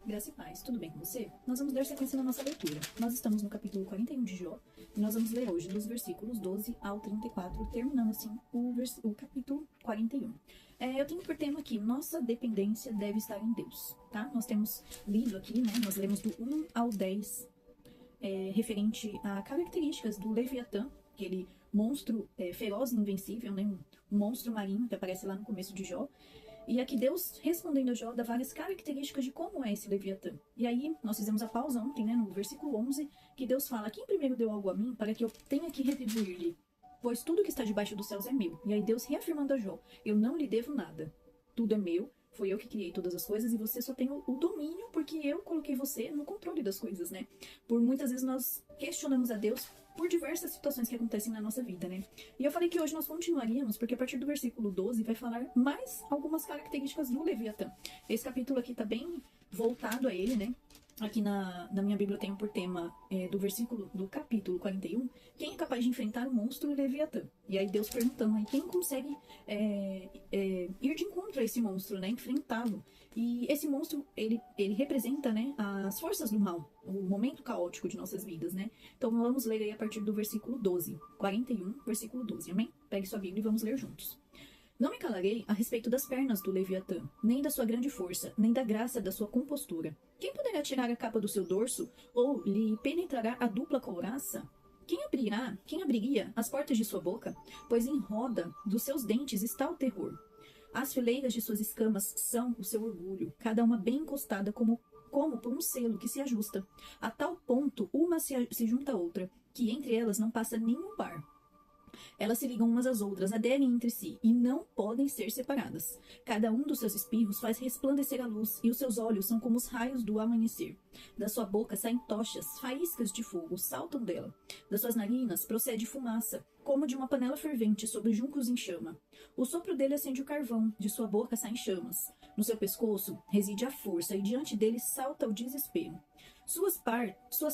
Graça e paz, tudo bem com você? Nós vamos dar sequência na nossa leitura. Nós estamos no capítulo 41 de Jó e nós vamos ler hoje dos versículos 12 ao 34, terminando assim o capítulo 41. Eu tenho por tema aqui, nossa dependência deve estar em Deus, tá? Nós temos lido aqui, né? Nós lemos do 1 ao 10, referente a características do Leviatã, aquele monstro feroz e invencível, né? Um monstro marinho que aparece lá no começo de Jó. E aqui Deus, respondendo a Jó, dá várias características de como é esse Leviatã. E aí, nós fizemos a pausa ontem, né, no versículo 11, que Deus fala: quem primeiro deu algo a mim, para que eu tenha que retribuir-lhe? Pois tudo que está debaixo dos céus é meu. E aí Deus reafirmando a Jó: eu não lhe devo nada. Tudo é meu, foi eu que criei todas as coisas e você só tem o domínio porque eu coloquei você no controle das coisas, né? Por muitas vezes nós questionamos a Deus por diversas situações que acontecem na nossa vida, né? E eu falei que hoje nós continuaríamos, porque a partir do versículo 12 vai falar mais algumas características do Leviatã. Esse capítulo aqui tá bem voltado a ele, né? Aqui na minha Bíblia tem por tema do capítulo 41, quem é capaz de enfrentar o monstro Leviatã? E aí Deus perguntando aí, quem consegue ir de encontro a esse monstro, né? Enfrentá-lo. E esse monstro, ele representa, né, as forças do mal, o momento caótico de nossas vidas, né? Então vamos ler aí a partir do versículo 12, 41, versículo 12, amém? Pegue sua Bíblia e vamos ler juntos. Não me calarei a respeito das pernas do Leviatã, nem da sua grande força, nem da graça da sua compostura. Quem poderá tirar a capa do seu dorso, ou lhe penetrará a dupla couraça? Quem abriria as portas de sua boca? Pois em roda dos seus dentes está o terror. As fileiras de suas escamas são o seu orgulho, cada uma bem encostada como por um selo que se ajusta. A tal ponto, uma se junta à outra, que entre elas não passa nenhum par. Elas se ligam umas às outras, aderem entre si, e não podem ser separadas. Cada um dos seus espirros faz resplandecer a luz, e os seus olhos são como os raios do amanhecer. Da sua boca saem tochas, faíscas de fogo saltam dela. Das suas narinas procede fumaça, como de uma panela fervente sobre juncos em chama. O sopro dele acende o carvão, de sua boca saem chamas. No seu pescoço reside a força, e diante dele salta o desespero. Suas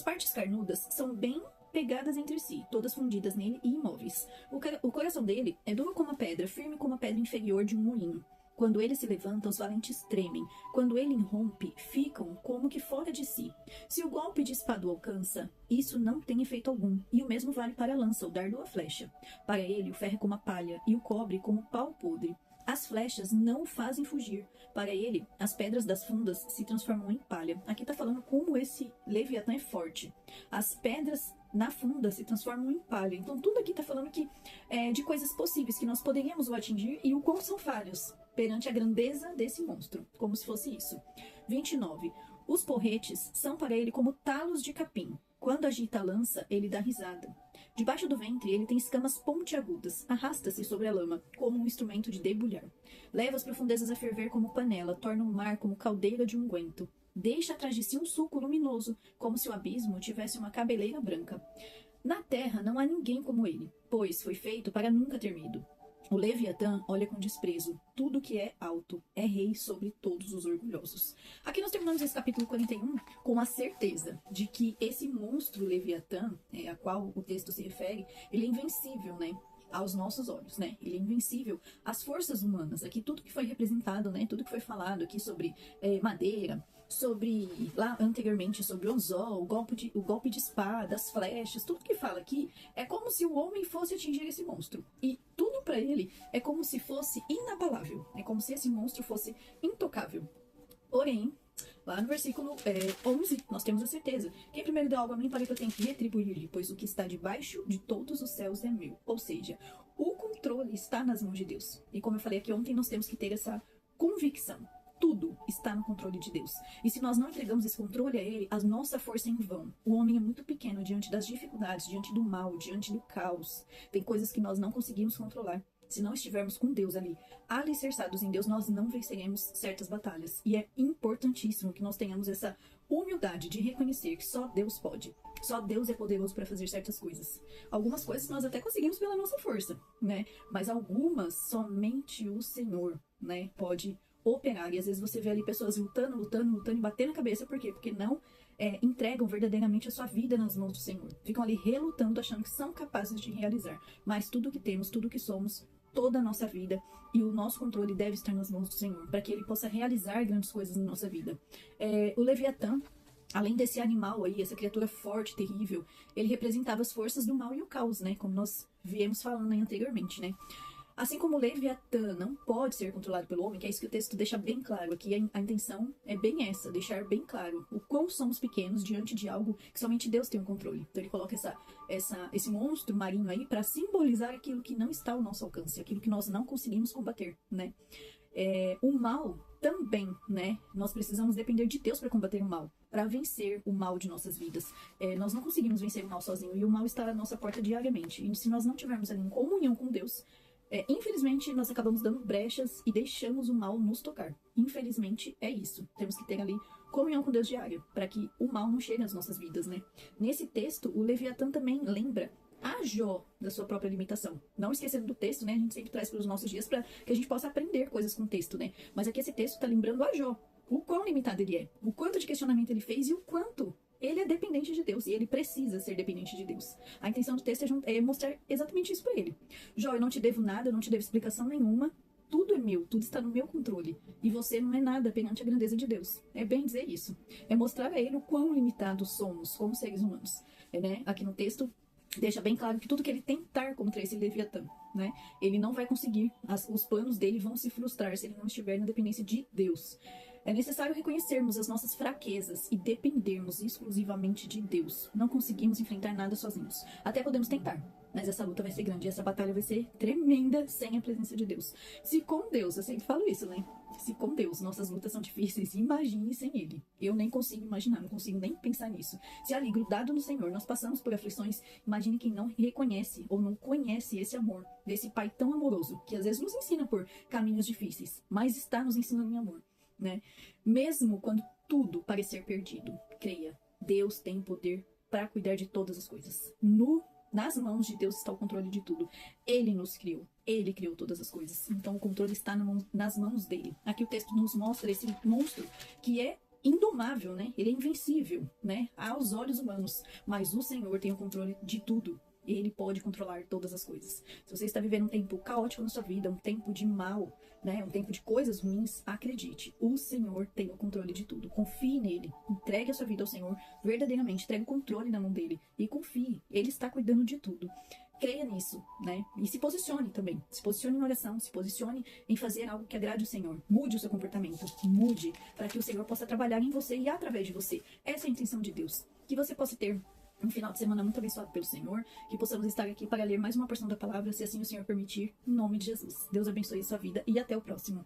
partes carnudas são bem pegadas entre si, todas fundidas nele e imóveis. O coração dele é duro como a pedra, firme como a pedra inferior de um moinho. Quando ele se levanta, os valentes tremem. Quando ele irrompe, ficam como que fora de si. Se o golpe de espada o alcança, isso não tem efeito algum, e o mesmo vale para a lança, o dardo ou a flecha. Para ele, o ferro é como a palha, e o cobre como pau podre. As flechas não o fazem fugir. Para ele, as pedras das fundas se transformam em palha. Aqui está falando como esse Leviatã é forte. As pedras na funda se transformam em palha. Então tudo aqui está falando que de coisas possíveis que nós poderíamos o atingir e o quão são falhos perante a grandeza desse monstro, como se fosse isso. 29. Os porretes são para ele como talos de capim. Quando agita a lança, ele dá risada. Debaixo do ventre, ele tem escamas pontiagudas. Arrasta-se sobre a lama, como um instrumento de debulhar. Leva as profundezas a ferver como panela, torna o mar como caldeira de unguento. Deixa atrás de si um sulco luminoso, como se o abismo tivesse uma cabeleira branca. Na terra não há ninguém como ele, pois foi feito para nunca ter medo. O Leviatã olha com desprezo. Tudo que é alto é rei sobre todos os orgulhosos. Aqui nós terminamos esse capítulo 41 com a certeza de que esse monstro Leviatã, a qual o texto se refere, ele é invencível, né? Aos nossos olhos, né? Ele é invencível às forças humanas. Aqui tudo que foi representado, né? Tudo que foi falado aqui sobre madeira, sobre, lá anteriormente, sobre o anzol, o golpe de espada, as flechas, tudo que fala aqui é como se o homem fosse atingir esse monstro. E tudo para ele é como se fosse inabalável. É como se esse monstro fosse intocável. Porém, lá no versículo 11, nós temos a certeza. Quem primeiro deu algo a mim para que eu tenha que retribuir-lhe, pois o que está debaixo de todos os céus é meu. Ou seja, o controle está nas mãos de Deus. E como eu falei aqui ontem, nós temos que ter essa convicção. Tudo está no controle de Deus. E se nós não entregamos esse controle a Ele, a nossa força é em vão. O homem é muito pequeno diante das dificuldades, diante do mal, diante do caos. Tem coisas que nós não conseguimos controlar. Se não estivermos com Deus ali, alicerçados em Deus, nós não venceremos certas batalhas. E é importantíssimo que nós tenhamos essa humildade de reconhecer que só Deus pode. Só Deus é poderoso para fazer certas coisas. Algumas coisas nós até conseguimos pela nossa força, né? Mas algumas, somente o Senhor, né, pode operar. E às vezes você vê ali pessoas lutando e batendo a cabeça. Por quê? Porque não entregam verdadeiramente a sua vida nas mãos do Senhor. Ficam ali relutando, achando que são capazes de realizar. Mas tudo que temos, tudo que somos, toda a nossa vida e o nosso controle deve estar nas mãos do Senhor, para que Ele possa realizar grandes coisas na nossa vida. O Leviatã, além desse animal aí, essa criatura forte, terrível, ele representava as forças do mal e o caos, né? Como nós viemos falando aí anteriormente, né? Assim como o Leviatã não pode ser controlado pelo homem, que é isso que o texto deixa bem claro aqui, a intenção é bem essa, deixar bem claro o quão somos pequenos diante de algo que somente Deus tem o controle. Então ele coloca esse monstro marinho aí para simbolizar aquilo que não está ao nosso alcance, aquilo que nós não conseguimos combater, né? O mal também, né? Nós precisamos depender de Deus para combater o mal, para vencer o mal de nossas vidas. Nós não conseguimos vencer o mal sozinho e o mal está à nossa porta diariamente. E se nós não tivermos ali em comunhão com Deus, infelizmente, nós acabamos dando brechas e deixamos o mal nos tocar. Infelizmente, é isso. Temos que ter ali comunhão com Deus diária, para que o mal não chegue às nossas vidas, né? Nesse texto, o Leviatã também lembra a Jó da sua própria limitação. Não esquecendo do texto, né? A gente sempre traz para os nossos dias para que a gente possa aprender coisas com o texto, né? Mas aqui esse texto está lembrando a Jó. O quão limitado ele é. O quanto de questionamento ele fez e o quanto ele é dependente de Deus, e ele precisa ser dependente de Deus. A intenção do texto é mostrar exatamente isso para ele. Jó, eu não te devo nada, eu não te devo explicação nenhuma, tudo é meu, tudo está no meu controle, e você não é nada perante a grandeza de Deus. É bem dizer isso. É mostrar a ele o quão limitados somos como seres humanos. Né? Aqui no texto, deixa bem claro que tudo que ele tentar contra esse Leviatã, né, ele não vai conseguir, os planos dele vão se frustrar se ele não estiver na dependência de Deus. É necessário reconhecermos as nossas fraquezas e dependermos exclusivamente de Deus. Não conseguimos enfrentar nada sozinhos. Até podemos tentar, mas essa luta vai ser grande, essa batalha vai ser tremenda sem a presença de Deus. Se com Deus, eu sempre falo isso, né? Se com Deus nossas lutas são difíceis, imagine sem Ele. Eu nem consigo imaginar, não consigo nem pensar nisso. Se ali, grudado no Senhor, nós passamos por aflições, imagine quem não reconhece ou não conhece esse amor desse Pai tão amoroso, que às vezes nos ensina por caminhos difíceis, mas está nos ensinando em amor. Né? Mesmo quando tudo parecer perdido, creia, Deus tem poder para cuidar de todas as coisas. Nas mãos de Deus está o controle de tudo. Ele nos criou, Ele criou todas as coisas. Então o controle está nas mãos dele. Aqui o texto nos mostra esse monstro que é indomável, né? Ele é invencível, né? Aos olhos humanos. Mas o Senhor tem o controle de tudo. Ele pode controlar todas as coisas. Se você está vivendo um tempo caótico na sua vida, um tempo de mal, né, um tempo de coisas ruins, acredite, o Senhor tem o controle de tudo. Confie nele, entregue a sua vida ao Senhor verdadeiramente, entregue o controle na mão dele e confie, ele está cuidando de tudo. Creia nisso, né? E se posicione também. Se posicione em oração, se posicione em fazer algo que agrade o Senhor. Mude o seu comportamento, mude, para que o Senhor possa trabalhar em você e através de você. Essa é a intenção de Deus. Que você possa ter um final de semana muito abençoado pelo Senhor, que possamos estar aqui para ler mais uma porção da palavra, se assim o Senhor permitir, em nome de Jesus. Deus abençoe a sua vida e até o próximo.